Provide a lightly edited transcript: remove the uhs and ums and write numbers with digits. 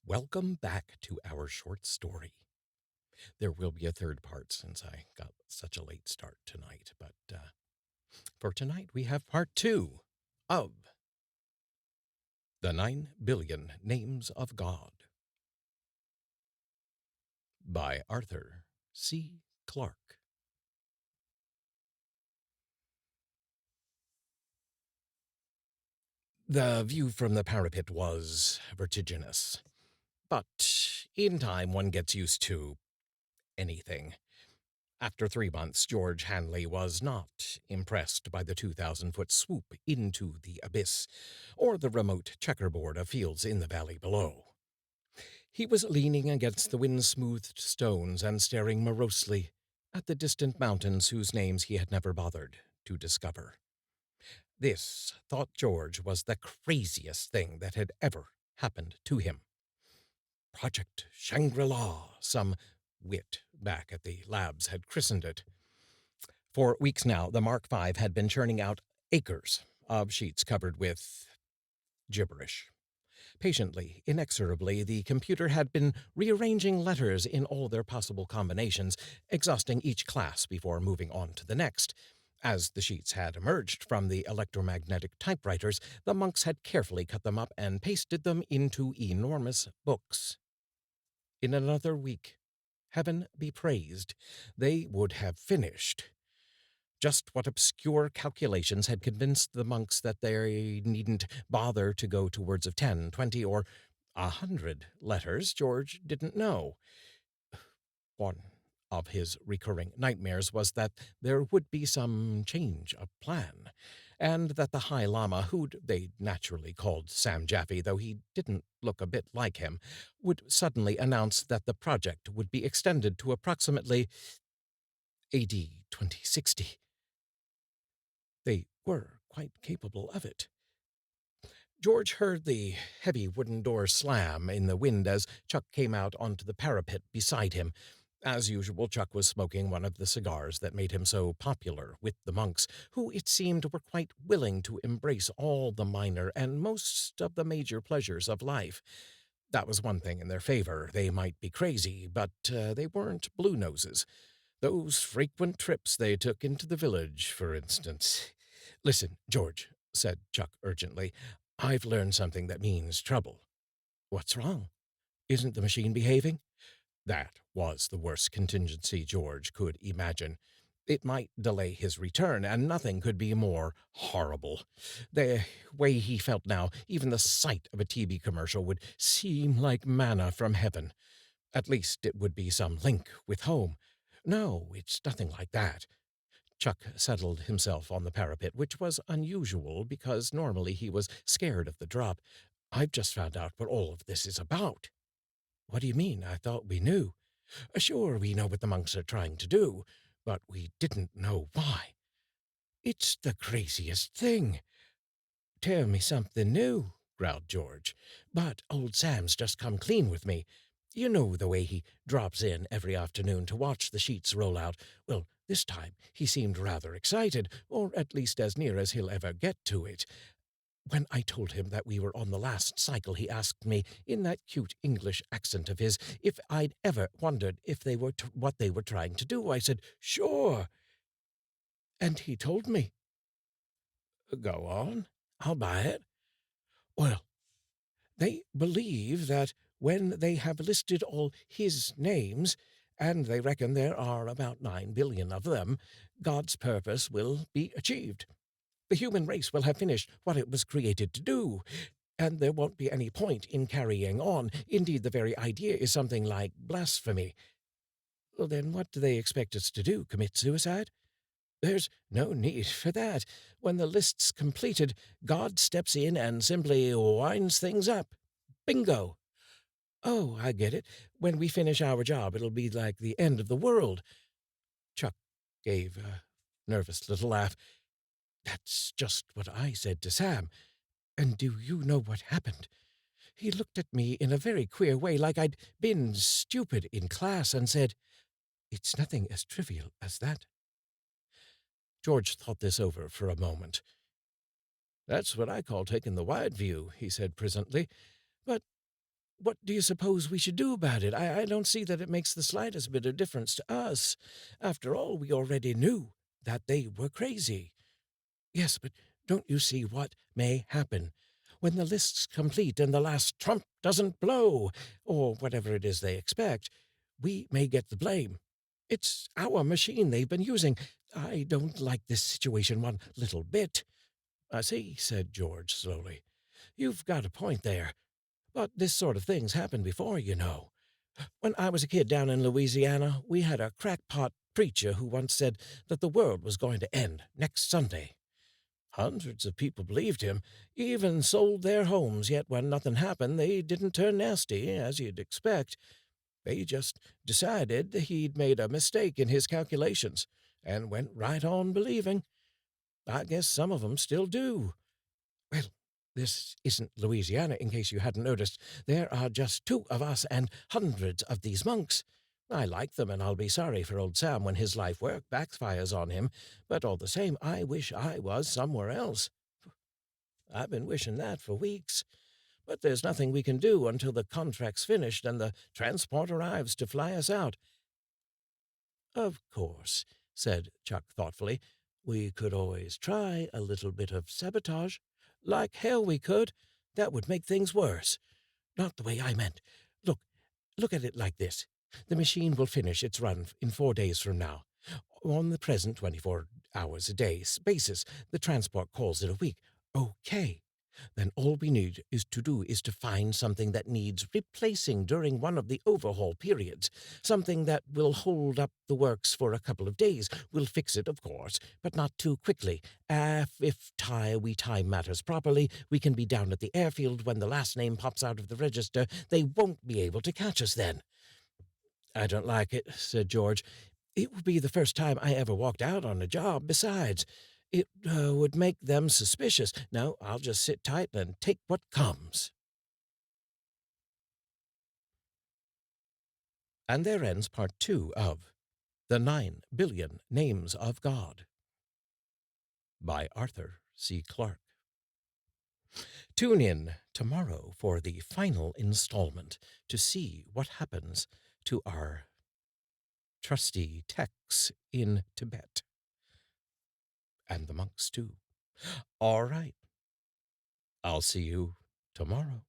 Welcome back to our short story. There will be a third part since I got such a late start tonight, but for tonight we have part two of The 9 Billion Names of God by Arthur C. Clarke. The view from the parapet was vertiginous, but in time one gets used to anything. After 3 months, George Hanley was not impressed by the 2,000-foot swoop into the abyss, or the remote checkerboard of fields in the valley below. He was leaning against the wind-smoothed stones and staring morosely at the distant mountains whose names he had never bothered to discover. This, thought George, was the craziest thing that had ever happened to him. Project Shangri-La, some wit back at the labs had christened it. For weeks now, the Mark V had been churning out acres of sheets covered with gibberish. Patiently, inexorably, the computer had been rearranging letters in all their possible combinations, exhausting each class before moving on to the next. As the sheets had emerged from the electromagnetic typewriters, the monks had carefully cut them up and pasted them into enormous books. In another week, heaven be praised, they would have finished. Just what obscure calculations had convinced the monks that they needn't bother to go to words of 10, 20, or 100 letters, George didn't know. One of his recurring nightmares was that there would be some change of plan, and that the High Lama, who they naturally called Sam Jaffe, though he didn't look a bit like him, would suddenly announce that the project would be extended to approximately AD 2060. They were quite capable of it. George heard the heavy wooden door slam in the wind as Chuck came out onto the parapet beside him. As usual, Chuck was smoking one of the cigars that made him so popular with the monks, who it seemed were quite willing to embrace all the minor and most of the major pleasures of life. That was one thing in their favor. They might be crazy, but they weren't blue noses. Those frequent trips they took into the village, for instance. Listen, George, said Chuck urgently, I've learned something that means trouble. What's wrong? Isn't the machine behaving? That was the worst contingency George could imagine. It might delay his return, and nothing could be more horrible. The way he felt now, even the sight of a TV commercial would seem like manna from heaven. At least it would be some link with home. No, it's nothing like that. Chuck settled himself on the parapet, which was unusual because normally he was scared of the drop. I've just found out what all of this is about. What do you mean? I thought we knew. Sure, we know what the monks are trying to do, but we didn't know why. It's the craziest thing. Tell me something new, growled George. But old Sam's just come clean with me. You know the way he drops in every afternoon to watch the sheets roll out. Well, this time he seemed rather excited, or at least as near as he'll ever get to it. When I told him that we were on the last cycle, he asked me, in that cute English accent of his, if I'd ever wondered if they were what they were trying to do. I said, sure. And he told me. Go on. I'll buy it. Well, they believe that when they have listed all his names, and they reckon there are about 9 billion of them, God's purpose will be achieved. The human race will have finished what it was created to do, and there won't be any point in carrying on. Indeed, the very idea is something like blasphemy. Well, then what do they expect us to do, commit suicide? There's no need for that. When the list's completed, God steps in and simply winds things up. Bingo! Oh, I get it. When we finish our job, it'll be like the end of the world. Chuck gave a nervous little laugh. That's just what I said to Sam. And do you know what happened? He looked at me in a very queer way, like I'd been stupid in class, and said, It's nothing as trivial as that. George thought this over for a moment. That's what I call taking the wide view, he said presently. But What do you suppose we should do about it? I don't see that it makes the slightest bit of difference to us. After all, we already knew that they were crazy. Yes, but don't you see what may happen? When the list's complete and the last trump doesn't blow, or whatever it is they expect, we may get the blame. It's our machine they've been using. I don't like this situation one little bit. I see, said George slowly. You've got a point there. But this sort of thing's happened before, you know. When I was a kid down in Louisiana, we had a crackpot preacher who once said that the world was going to end next Sunday. Hundreds of people believed him, even sold their homes, yet when nothing happened, they didn't turn nasty, as you'd expect. They just decided he'd made a mistake in his calculations and went right on believing. I guess some of 'em still do. Well, this isn't Louisiana, in case you hadn't noticed. There are just two of us and hundreds of these monks. I like them, and I'll be sorry for old Sam when his life work backfires on him, but all the same, I wish I was somewhere else. I've been wishing that for weeks. But there's nothing we can do until the contract's finished and the transport arrives to fly us out. Of course, said Chuck thoughtfully. We could always try a little bit of sabotage. Like hell we could. That would make things worse. Not the way I meant. Look, look at it like this. The machine will finish its run in 4 days from now. On the present 24 hours a day basis, the transport calls it a week. Okay. Then all we need is to find something that needs replacing during one of the overhaul periods, something that will hold up the works for a couple of days. We'll fix it, of course, but not too quickly. If we time matters properly, we can be down at the airfield when the last name pops out of the register. They won't be able to catch us then. I don't like it, said George. It would be the first time I ever walked out on a job. Besides, it would make them suspicious. No, I'll just sit tight and take what comes. And there ends part 2 of The 9 Billion Names of God by Arthur C. Clarke. Tune in tomorrow for the final installment to see what happens to our trusty Tex in Tibet. And the monks, too. All right. I'll see you tomorrow.